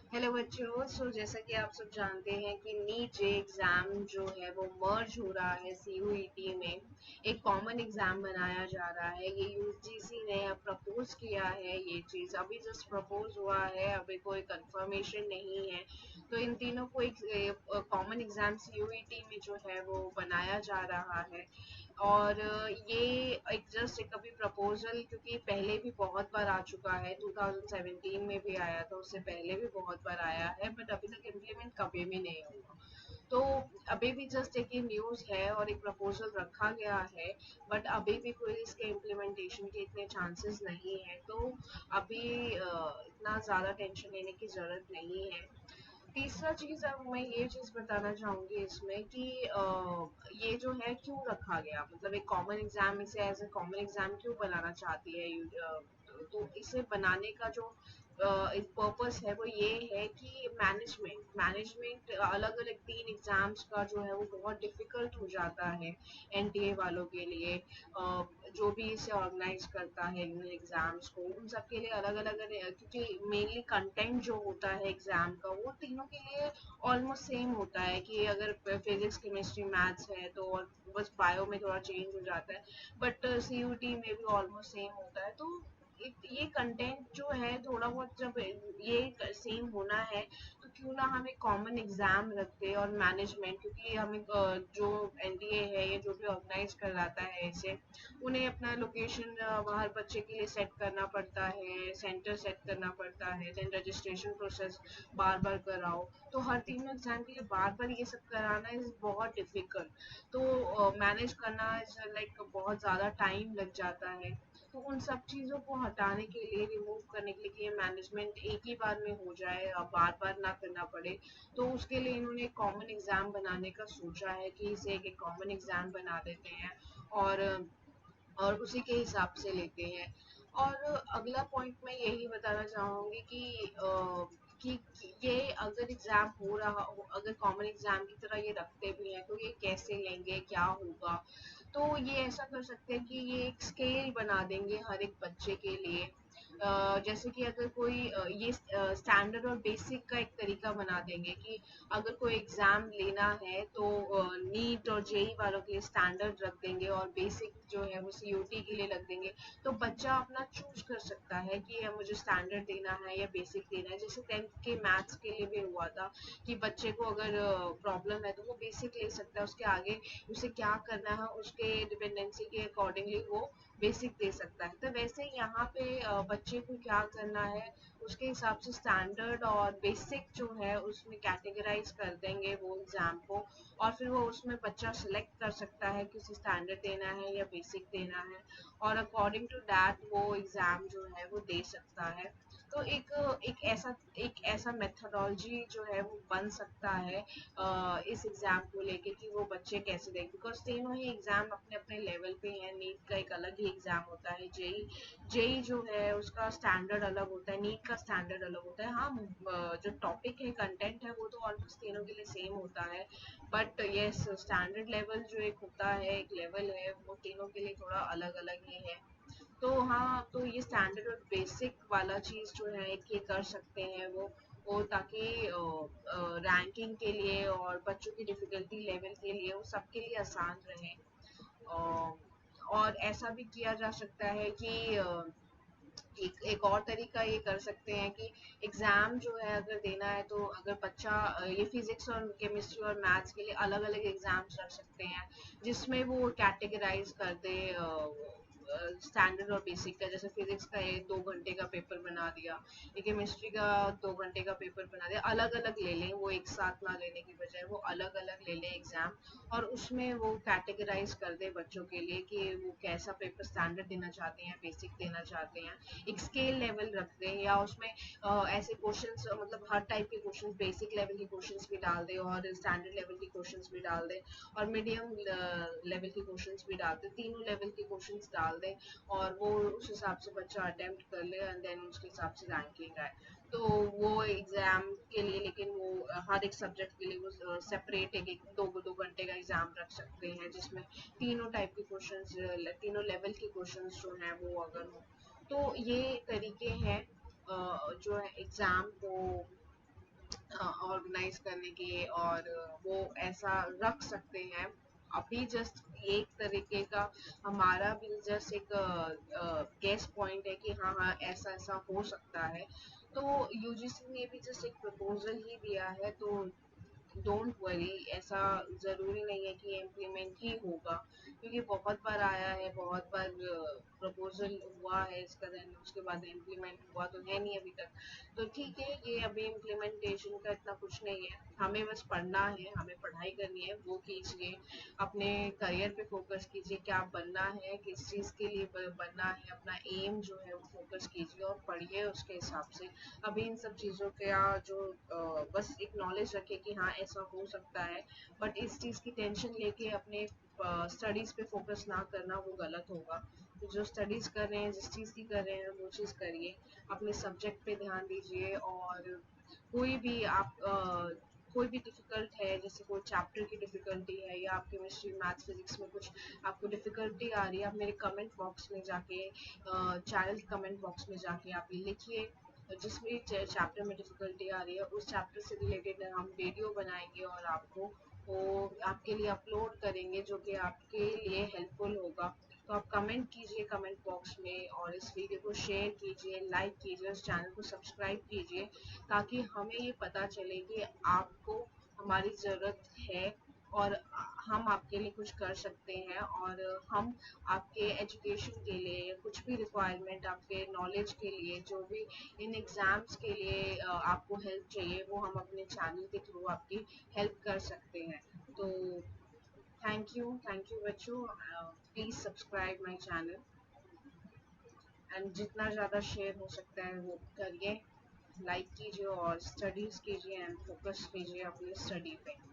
Hello बच्चों। जैसा कि आप सब जानते हैं कि नीट जे एग्ज़ाम जो है वो मर्ज हो रहा है सीयूईटी में। एक कॉमन एग्ज़ाम बनाया जा रहा है। ये यूजीसी ने अब प्रपोज किया है। ये चीज़ अभी जस्ट प्रपोज हुआ है, अभी कोई कंफर्मेशन नहीं है। तो इन तीनों को एक कॉमन एग्ज़ाम सीयूईटी में जो है वो बनाया जा रहा है। और ये एक जस्ट एक अभी प्रपोजल, क्योंकि पहले भी बहुत बार आ चुका है, 2017 में भी आया था, उससे पहले भी बहुत बार आया है, बट अभी तक इम्प्लीमेंट कभी भी नहीं हुआ। तो अभी भी जस्ट एक ये न्यूज़ है और एक प्रपोजल रखा गया है, बट अभी भी कोई इसके इम्प्लीमेंटेशन के इतने चांसेस नहीं है। तो अभी इतना ज़्यादा टेंशन लेने की ज़रूरत नहीं है। तीसरा चीज़, अब मैं ये चीज़ बताना चाहूँगी इसमें कि ये जो है क्यों रखा गया, मतलब एक कॉमन एग्जाम, इसे एज ए कॉमन एग्जाम क्यों बनाना चाहती है तो इसे बनाने का जो एक पर्पस है वो ये है कि मैनेजमेंट मैनेजमेंट अलग अलग तीन एग्जाम्स का जो है वो बहुत डिफिकल्ट हो जाता है एनटीए वालों के लिए। जो भी इसे ऑर्गेनाइज करता है इन एग्जाम्स को, उन सब के लिए अलग अलग, क्योंकि मेनली कंटेंट जो होता है एग्जाम का वो तीनों के लिए ऑलमोस्ट सेम होता है। कि अगर फिजिक्स केमिस्ट्री मैथ्स है तो और बस बायो में थोड़ा चेंज हो जाता है, बट सीयूटी में भी ऑलमोस्ट सेम होता है। तो ये कंटेंट जो है थोड़ा बहुत, जब ये सेम होना है तो क्यों ना हम एक कॉमन एग्जाम रखते हैं। और मैनेजमेंट, क्योंकि हमें जो एनडीए है, ये जो भी ऑर्गेनाइज करवाता है इसे, उन्हें अपना लोकेशन हर बच्चे के लिए सेट करना पड़ता है, सेंटर सेट करना पड़ता है, देन रजिस्ट्रेशन प्रोसेस बार बार कराओ। तो हर तीनों एग्जाम के लिए बार बार ये सब कराना इज बहुत डिफिकल्ट। तो मैनेज करना इज लाइक बहुत ज़्यादा टाइम लग जाता है। तो उन सब चीज़ों को हटाने के लिए, रिमूव करने के लिए कि ये मैनेजमेंट एक ही बार में हो जाए और बार बार ना करना पड़े, तो उसके लिए इन्होंने कॉमन एग्जाम बनाने का सोचा है कि इसे एक कॉमन एग्जाम बना देते हैं और उसी के हिसाब से लेते हैं। और अगला पॉइंट मैं यही बताना चाहूँगी कि ये अगर एग्ज़ाम हो रहा हो, अगर कॉमन एग्ज़ाम की तरह ये रखते भी हैं तो ये कैसे लेंगे, क्या होगा। तो ये ऐसा कर सकते हैं कि ये एक स्केल बना देंगे हर एक बच्चे के लिए। जैसे कि अगर कोई ये स्टैंडर्ड और बेसिक का एक तरीका बना देंगे कि अगर कोई एग्जाम लेना है तो नीट और जेई वालों के लिए स्टैंडर्ड रख देंगे और बेसिक जो है वो सीयूटी के लिए रख देंगे। तो बच्चा अपना चूज कर सकता है कि मुझे स्टैंडर्ड देना है या बेसिक देना है। जैसे 10th के मैथ्स के लिए भी हुआ था कि बच्चे को अगर प्रॉब्लम है तो वो बेसिक ले सकता है, उसके आगे उसे क्या करना है उसके डिपेंडेंसी के अकॉर्डिंगली वो बेसिक दे सकता है। तो वैसे यहाँ पे बच्चे को क्या करना है उसके हिसाब से स्टैंडर्ड और बेसिक जो है उसमें कैटेगराइज कर देंगे वो एग्जाम को। और फिर वो उसमें बच्चा सिलेक्ट कर सकता है कि उसे स्टैंडर्ड देना है या बेसिक देना है, और अकॉर्डिंग टू दैट वो एग्जाम जो है वो दे सकता है। तो एक ऐसा मेथडोलॉजी जो है वो बन सकता है इस एग्जाम को लेके कि वो बच्चे कैसे दें, बिकॉज तीनों ही एग्जाम अपने अपने लेवल पे हैं। नीट का एक अलग ही एग्जाम होता है, जेई जेई जो है उसका स्टैंडर्ड अलग होता है, नीट का स्टैंडर्ड अलग होता है। हाँ, जो टॉपिक है, कंटेंट है, वो तो ऑलमोस्ट तीनों के लिए सेम होता है, बट यस स्टैंडर्ड लेवल जो एक होता है, एक लेवल है, वो तीनों के लिए थोड़ा अलग अलग ही है। तो हाँ, तो ये स्टैंडर्ड और बेसिक वाला चीज़ जो है एक ये कर सकते हैं वो ताकि रैंकिंग के लिए और बच्चों की डिफिकल्टी लेवल के लिए वो सबके लिए आसान रहे। और ऐसा भी किया जा सकता है कि एक एक और तरीका ये कर सकते हैं कि एग्जाम जो है अगर देना है तो अगर बच्चा ये फिजिक्स और केमिस्ट्री और मैथ्स के लिए अलग अलग एग्जाम्स रख सकते हैं, जिसमें वो कैटेगराइज कर दे स्टैंडर्ड और बेसिक का। जैसे फिजिक्स का 2 घंटे का पेपर बना दिया, ये केमिस्ट्री का 2 घंटे का पेपर बना दिया, अलग अलग ले लें, वो एक साथ ना लेने की बजाय वो अलग अलग ले लें एग्जाम। और उसमें वो कैटेगराइज कर दे बच्चों के लिए कि वो कैसा पेपर स्टैंडर्ड देना चाहते हैं, बेसिक देना चाहते हैं। एक स्केल लेवल रख दें, या उसमें ऐसे क्वेश्चंस, मतलब हर टाइप के क्वेश्चंस, बेसिक लेवल के क्वेश्चंस भी डाल दें और स्टैंडर्ड लेवल के क्वेश्चंस भी डाल दें और मीडियम लेवल के क्वेश्चंस भी डाल दें, तीनों लेवल के क्वेश्चंस डाल दें। और वो उस हिसाब से बच्चा अटेम्प्ट कर ले एंड देन उसके हिसाब से रैंकिंग आए। तो वो एग्जाम के लिए, लेकिन वो हर एक सब्जेक्ट के लिए वो सेपरेट एक एक 2 2 घंटे का एग्जाम रख सकते हैं, जिसमें तीनों टाइप के क्वेश्चंस, तीनों लेवल के क्वेश्चंस जो हैं वो अगर हो। तो ये तरीके हैं जो है एग्जाम को ऑर्गेनाइज करने की, और वो ऐसा रख सकते हैं। अभी जस्ट एक तरीके का हमारा भी जस्ट एक गेस पॉइंट है कि हाँ हाँ ऐसा ऐसा हो सकता है। तो यूजीसी ने भी जस्ट एक प्रपोजल ही दिया है, तो डोंट वरी, ऐसा ज़रूरी नहीं है कि इम्प्लीमेंट ही होगा, क्योंकि बहुत बार आया है, बहुत बार प्रपोजल हुआ है इसका, देन उसके बाद इम्प्लीमेंट हुआ तो है नहीं अभी तक। तो ठीक है, ये अभी इम्प्लीमेंटेशन का इतना कुछ नहीं है, हमें बस पढ़ना है, हमें पढ़ाई करनी है, वो कीजिए, अपने करियर पे फोकस कीजिए, क्या बनना है, किस चीज़ के लिए बनना है, अपना एम जो है वो फोकस कीजिए और पढ़िए उसके हिसाब से। अभी इन सब चीज़ों का जो बस एक नॉलेज रखे कि हाँ ऐसा हो सकता है, बट इस चीज़ की टेंशन लेके अपने स्टडीज़ पे फोकस ना करना वो गलत होगा। तो जो स्टडीज़ कर रहे हैं, जिस चीज़ की कर रहे हैं, वो चीज़ करिए, अपने सब्जेक्ट पे ध्यान दीजिए। और कोई भी आप कोई भी डिफ़िकल्ट है, जैसे कोई चैप्टर की डिफ़िकल्टी है, या आप केमिस्ट्री मैथ्स फिजिक्स में कुछ आपको डिफ़िकल्टी आ रही है, आप मेरे कमेंट बॉक्स में जाके चैनल कमेंट बॉक्स में जाके आप लिखिए, जिस भी चैप्टर में डिफ़िकल्टी आ रही है उस चैप्टर से रिलेटेड हम वीडियो बनाएंगे और आपको वो आपके लिए अपलोड करेंगे, जो कि आपके लिए हेल्पफुल होगा। तो आप कमेंट कीजिए कमेंट बॉक्स में, और इस वीडियो को शेयर कीजिए, लाइक कीजिए, उस चैनल को सब्सक्राइब कीजिए, ताकि हमें ये पता चले कि आपको हमारी ज़रूरत है, और हम आपके लिए कुछ कर सकते हैं, और हम आपके एजुकेशन के लिए, कुछ भी रिक्वायरमेंट आपके नॉलेज के लिए, जो भी इन एग्ज़ाम्स के लिए आपको हेल्प चाहिए, वो हम अपने चैनल के थ्रू आपकी हेल्प कर सकते हैं। तो थैंक यू बच्चों, please subscribe my channel, and जितना ज़्यादा शेयर हो सकता है वो करिए, लाइक कीजिए और स्टडीज़ कीजिए, एंड फोकस कीजिए अपनी स्टडी पे।